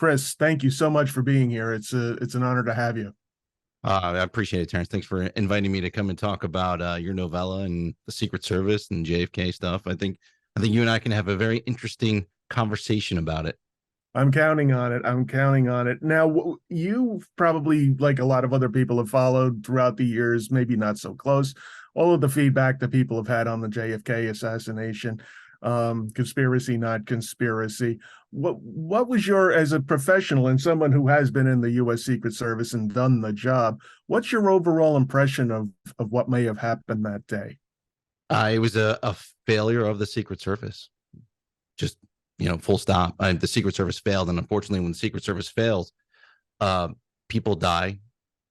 Chris, thank you so much for being here. It's an honor to have you. I appreciate it, Terrence. Thanks for inviting me to come and talk about your novella and the Secret Service and JFK stuff. I think you and I can have a very interesting conversation about it. I'm counting on it. I'm counting on it. Now, you probably, like a lot of other people, have followed throughout the years, maybe not so close, all of the feedback that people have had on the JFK assassination, conspiracy, not conspiracy. What was your, as a professional and someone who has been in the U.S. Secret Service and done the job, what's your overall impression of what may have happened that day? It was a failure of the Secret Service. Just full stop. The Secret Service failed, and unfortunately, when the Secret Service fails, uh, people die.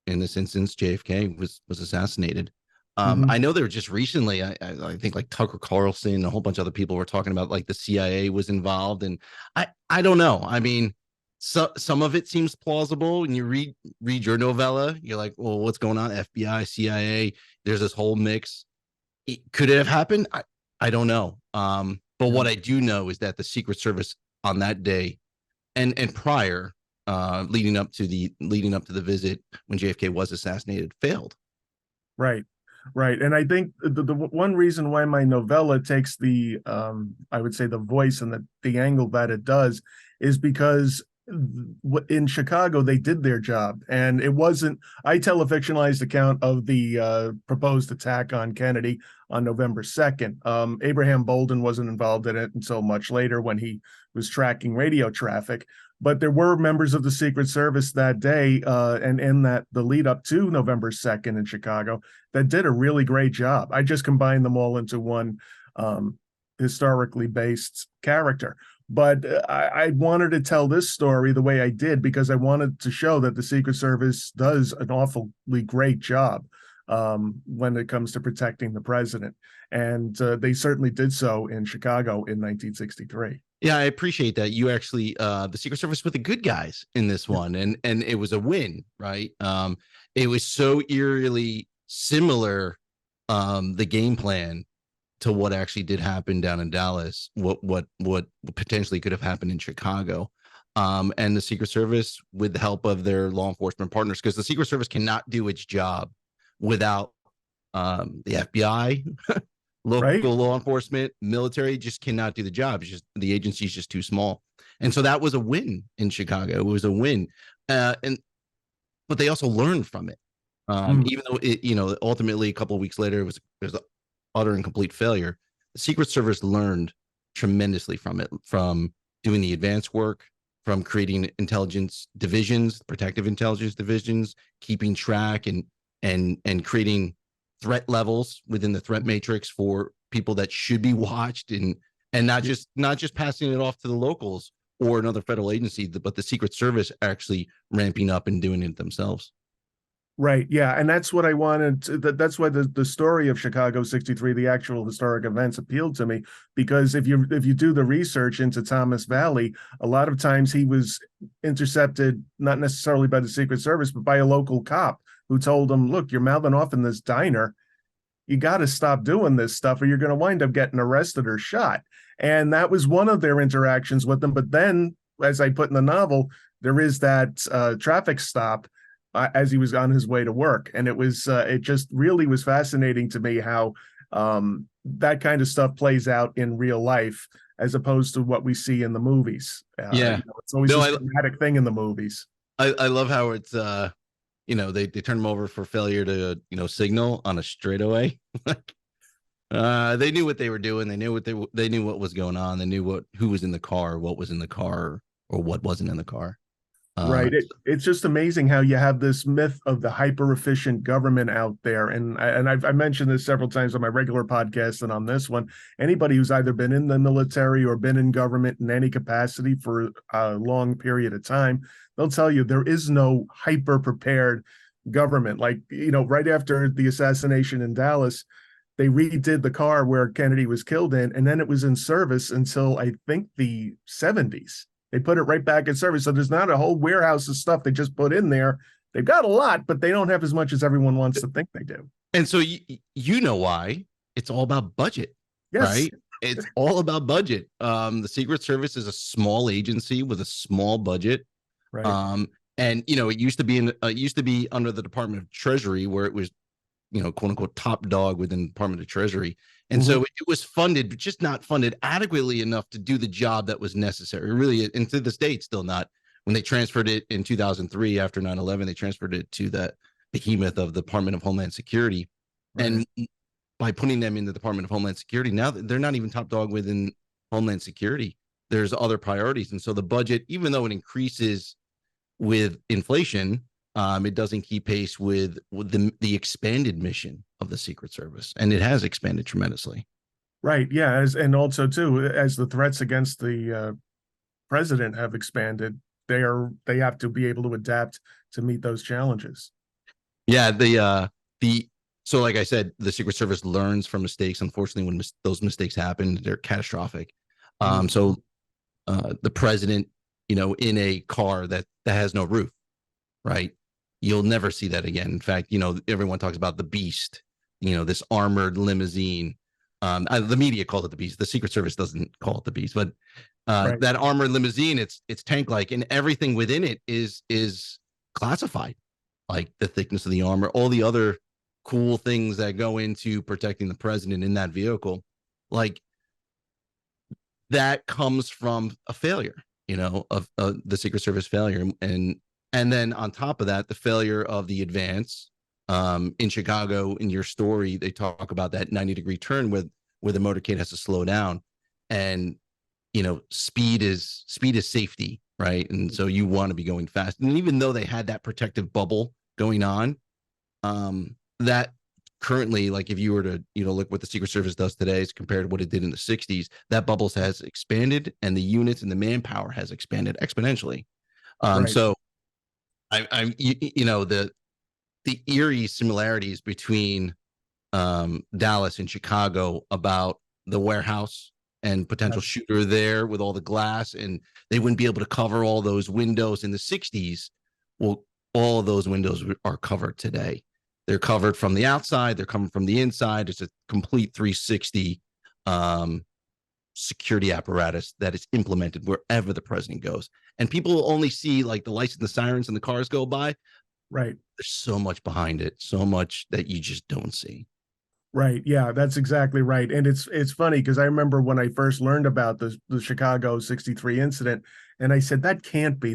In this instance, JFK was assassinated. Mhm. I know there were just recently, I think like Tucker Carlson and a whole bunch of other people were talking about like the CIA was involved, and I don't know. I mean, some of it seems plausible. And you read your novella, you're like, well, what's going on? FBI, CIA. There's this whole mix. Could it have happened? I don't know. But Yeah. what I do know is that the Secret Service on that day and prior, leading up to the visit when JFK was assassinated, failed. Right. Right. And I think the one reason why my novella takes the I would say the voice and the angle that it does is because in Chicago they did their job, and it wasn't. I tell a fictionalized account of the proposed attack on Kennedy on November 2nd. Abraham Bolden wasn't involved in it until much later when he was tracking radio traffic. But there were members of the Secret Service that day, and in that the lead up to November 2nd in Chicago, that did a really great job. I just combined them all into one historically based character. But I wanted to tell this story the way I did because I wanted to show that the Secret Service does an awfully great job when it comes to protecting the president. And they certainly did so in Chicago in 1963. Yeah, I appreciate that. You actually, the Secret Service with the good guys in this one, and it was a win, right? It was so eerily similar, the game plan to what actually did happen down in Dallas. What potentially could have happened in Chicago, and the Secret Service with the help of their law enforcement partners, because the Secret Service cannot do its job without the FBI, Right. local law enforcement, military just cannot do the job. It's just the agency is just too small, and so that was a win in Chicago. It was a win, and but they also learned from it. Mm. Even though ultimately a couple of weeks later it was an utter and complete failure. The Secret Service learned tremendously from it, from doing the advanced work, from creating intelligence divisions, protective intelligence divisions, keeping track and creating threat levels within the threat matrix for people that should be watched, and not just passing it off to the locals or another federal agency, but the Secret Service actually ramping up and doing it themselves. Right. Yeah. And that's what I wanted that's why the story of Chicago 63, the actual historic events, appealed to me, because if you do the research into Thomas Valley, a lot of times he was intercepted, not necessarily by the Secret Service, but by a local cop who told him, look, you're mouthing off in this diner. You got to stop doing this stuff or you're going to wind up getting arrested or shot. And that was one of their interactions with them. But then, as I put in the novel, there is that traffic stop as he was on his way to work. And it just really was fascinating to me how that kind of stuff plays out in real life as opposed to what we see in the movies. Yeah. It's always No, this dramatic thing in the movies. I love how it's they turn them over for failure to signal on a straightaway. Like they knew what they were doing. They knew they knew what was going on. They knew who was in the car, what was in the car, or what wasn't in the car. Right. It's just amazing how you have this myth of the hyper efficient government out there. And I mentioned this several times on my regular podcast and on this one. Anybody who's either been in the military or been in government in any capacity for a long period of time, they'll tell you there is no hyper prepared government. Like, right after the assassination in Dallas, they redid the car where Kennedy was killed in, and then it was in service until I think the 70s. They put it right back in service. So there's not a whole warehouse of stuff they just put in there. They've got a lot, but they don't have as much as everyone wants to think they do. And so you know why it's all about budget, Yes. right? It's all about budget. The Secret Service is a small agency with a small budget. right. Um, and it used to be under the Department of Treasury, where it was, quote unquote, top dog within the Department of Treasury. And Hmm. so it was funded, but just not funded adequately enough to do the job that was necessary. Really, and to this day, it's still not. When they transferred it in 2003 after 9/11, they transferred it to the behemoth of the Department of Homeland Security. Right. And by putting them in the Department of Homeland Security, now they're not even top dog within Homeland Security. There's other priorities. And so the budget, even though it increases with inflation, it doesn't keep pace with the expanded mission of the Secret Service, and it has expanded tremendously. Right. Yeah. And also too, as the threats against the president have expanded, they have to be able to adapt to meet those challenges. Yeah, the so like I said, the Secret Service learns from mistakes. Unfortunately, when those mistakes happen, they're catastrophic. Mhm. So the president, in a car that has no roof, right? You'll never see that again. In fact, everyone talks about the Beast, this armored limousine. The media called it the Beast. The Secret Service doesn't call it the Beast, but Right. that armored limousine, it's tank like, and everything within it is classified, like the thickness of the armor, all the other cool things that go into protecting the president in that vehicle, like that comes from a failure, of the Secret Service failure, and then on top of that, the failure of the advance. In Chicago, in your story, they talk about that 90-degree turn where the motorcade has to slow down, and speed is safety, right? And so you want to be going fast. And even though they had that protective bubble going on, that currently, like if you were to look what the Secret Service does today as compared to what it did in the 60s, that bubbles has expanded, and the units and the manpower has expanded exponentially. Right. So the eerie similarities between Dallas and Chicago about the warehouse and potential Right. shooter there with all the glass, and they wouldn't be able to cover all those windows in the 60s. Well, all of those windows are covered today. They're covered from the outside, they're coming from the inside. It's a complete 360 security apparatus that is implemented wherever the president goes. And people only see like the lights and the sirens and the cars go by. Right. There's so much behind it, so much that you just don't see. Right. Yeah, that's exactly right. And it's funny because I remember when I first learned about the Chicago 63 incident, and I said that can't be.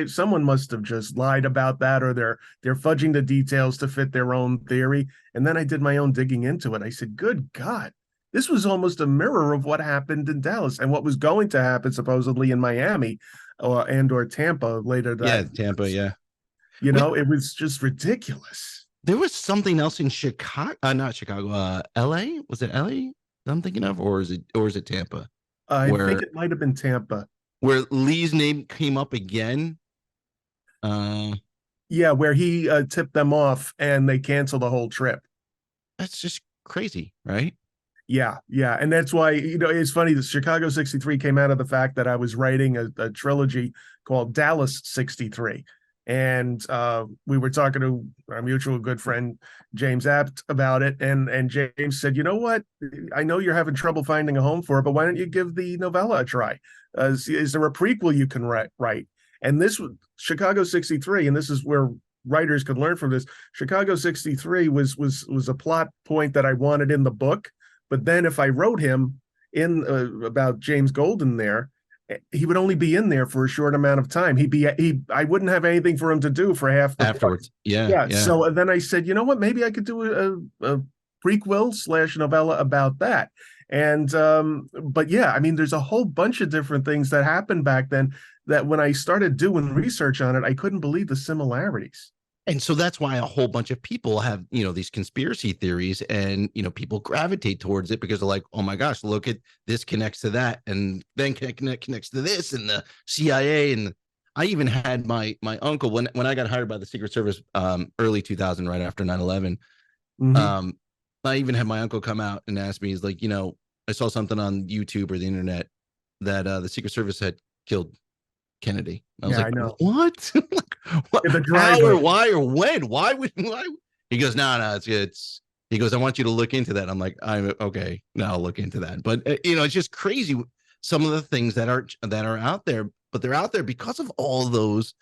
Someone must have just lied about that, or they're fudging the details to fit their own theory. And then I did my own digging into it. I said, "Good God, this was almost a mirror of what happened in Dallas and what was going to happen supposedly in Miami, or Tampa later Yeah, that." Tampa, yeah. It was just ridiculous. There was something else in Chicago, not Chicago, LA. Was it LA that I'm thinking of, or is it Tampa? I think Where it might have been Tampa. where Lee's name came up again. Uh Yeah, where he tipped them off and they canceled the whole trip. that's just crazy, right? Yeah, yeah. And that's why, it's funny. The Chicago 63 came out of the fact that I was writing a trilogy called Dallas 63. And we were talking to our mutual good friend, James Apt, about it. And James said, you know what? I know you're having trouble finding a home for it, but why don't you give the novella a try? Is there a prequel you can write? And this was Chicago 63. And this is where writers could learn from this. Chicago 63 was a plot point that I wanted in the book. But then if I wrote him in about James Golden there, he would only be in there for a short amount of time. I wouldn't have anything for him to do for half the book. Afterwards, yeah, Yeah. yeah. So then I said, you know what? Maybe I could do a prequel / novella about that. And but yeah, I mean, there's a whole bunch of different things that happened back then that when I started doing research on it, I couldn't believe the similarities. And so that's why a whole bunch of people have, these conspiracy theories, and, people gravitate towards it because they're like, oh my gosh, look at this connects to that. And then connects to this and the CIA. And I even had my uncle when I got hired by the Secret Service, early 2000, right after 9/11. Mm-hmm. I even had my uncle come out and ask me, he's like, I saw something on YouTube or the internet that the Secret Service had killed Kennedy. I was Yeah, like, I know. what? What? The How or driver. why or when? Why? He goes, no, it's. He goes, I want you to look into that. I'm like, I'm okay. Now I'll look into that. But it's just crazy. Some of the things that are out there, but they're out there because of all those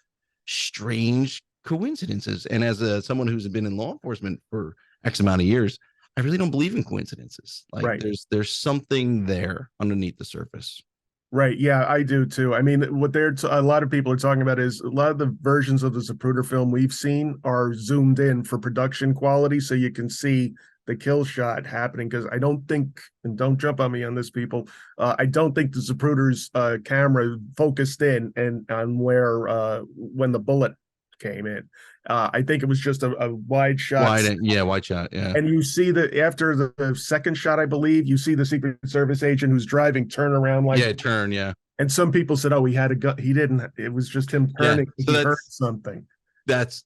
strange coincidences. And as someone who's been in law enforcement for X amount of years, I really don't believe in coincidences. Like Right. there's something there underneath the surface. Right. Yeah, I do too. I mean, what a lot of people are talking about is a lot of the versions of the Zapruder film we've seen are zoomed in for production quality, so you can see the kill shot happening. Because I don't think, and don't jump on me on this, people, I don't think the Zapruder's camera focused in and on where when the bullet came in. I think it was just a wide shot, Wide shot, yeah. and you see that after the second shot, I believe, you see the Secret Service agent who's driving turn around like, Yeah, turn, yeah. and some people said, "Oh, he had a gun." He didn't. It was just him Yeah. turning. So He heard something. that's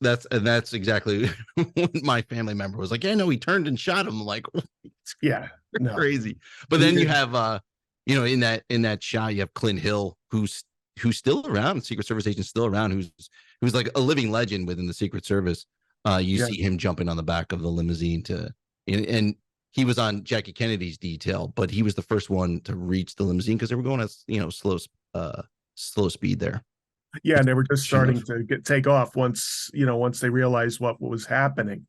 exactly what my family member was like, yeah, no, he turned and shot him. I'm like, Yeah, no, crazy. But he then you did. have in that shot, you have Clint Hill, who's still around, Secret Service agent still around, who's like a living legend within the Secret Service. You Yeah, see him jumping on the back of the limousine and he was on Jackie Kennedy's detail, but he was the first one to reach the limousine because they were going at slow speed there. yeah, and they were just Shouldn't starting have. to take off once they realized what was happening.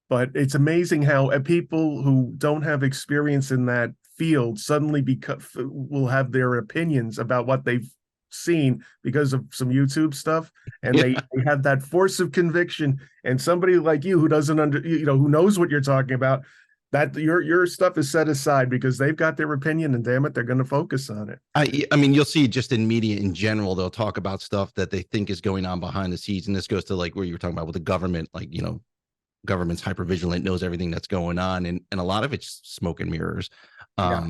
But it's amazing how people who don't have experience in that field suddenly will have their opinions about what they've seen because of some YouTube stuff, and Yeah. they have that force of conviction. And somebody like you who doesn't who knows what you're talking about, that your stuff is set aside because they've got their opinion, and damn it, they're going to focus on it. I mean, you'll see just in media in general, they'll talk about stuff that they think is going on behind the scenes. And this goes to like where you were talking about with the government, like, government's hyper vigilant, knows everything that's going on. And a lot of it's smoke and mirrors. Yeah,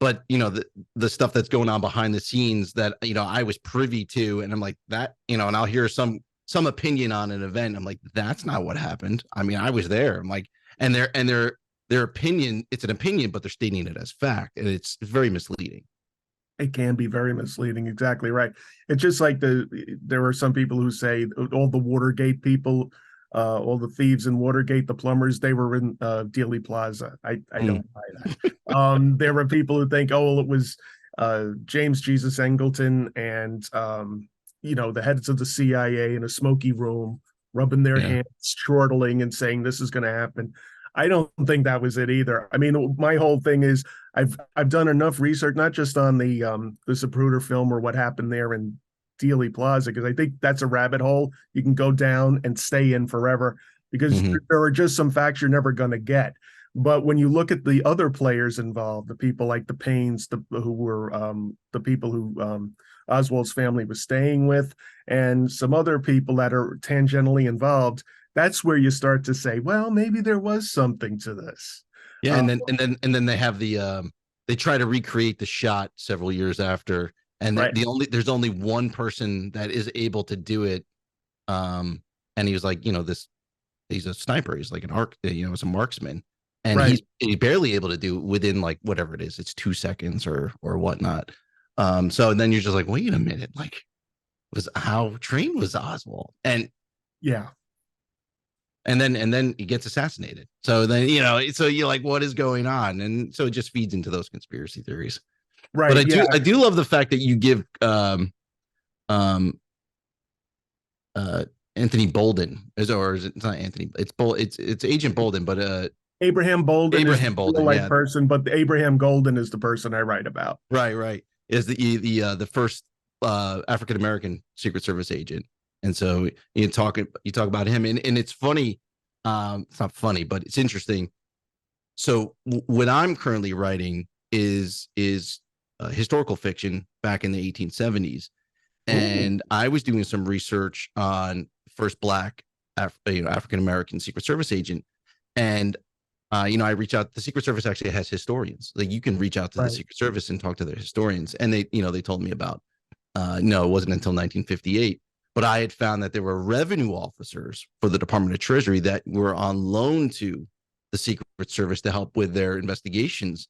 But the stuff that's going on behind the scenes that, I was privy to, and I'm like that, and I'll hear some opinion on an event. I'm like, that's not what happened. I mean, I was there. I'm like, and their opinion, it's an opinion, but they're stating it as fact. And it's very misleading. it can be very misleading. Exactly right. It's just like there are some people who say all the Watergate people, all the thieves in Watergate, the plumbers, they were in Dealey Plaza. I Mm. don't buy that. There were people who think, oh, well, it was James Jesus Angleton and the heads of the CIA in a smoky room, rubbing their Yeah. hands, chortling, and saying this is going to happen. I don't think that was it either. I mean, my whole thing is I've done enough research, not just on the Zapruder film or what happened there in Dealey Plaza, because I think that's a rabbit hole you can go down and stay in forever, because Mm-hmm. there are just some facts you're never going to get. But when you look at the other players involved, the people like the Paynes, who were the people who Oswald's family was staying with, and some other people that are tangentially involved, that's where you start to say, well, maybe there was something to this. Yeah. Uh, And then they have they try to recreate the shot several years after. And right, there's only one person that is able to do it. And he was like, he's a sniper. He's like he's a marksman, and right. he's barely able to do within like whatever it is. It's 2 seconds or whatnot. So then you're just like, wait a minute, like was how trained was Oswald? Yeah, And then he gets assassinated. So then so you're like, what is going on? And so it just feeds into those conspiracy theories. But right. Yeah, I do love the fact that you give um Anthony Bolden or is it's not Anthony, it's Agent Bolden, but Abraham Bolden is Abraham the real Bolden, life yeah. person, but Abraham Golden is the person I write about. Right. Is the first African American Secret Service agent. And so you talk about him, and it's funny. It's not funny, but it's interesting. So what I'm currently writing is historical fiction back in the 1870s, Ooh, and I was doing some research on first Black African American Secret Service agent, and I reach out. The Secret Service actually has historians. Like you can reach out to the right. Secret Service and talk to their historians, and they told me about. No, it wasn't until 1958. But I had found that there were revenue officers for the Department of Treasury that were on loan to the Secret Service to help with their investigations.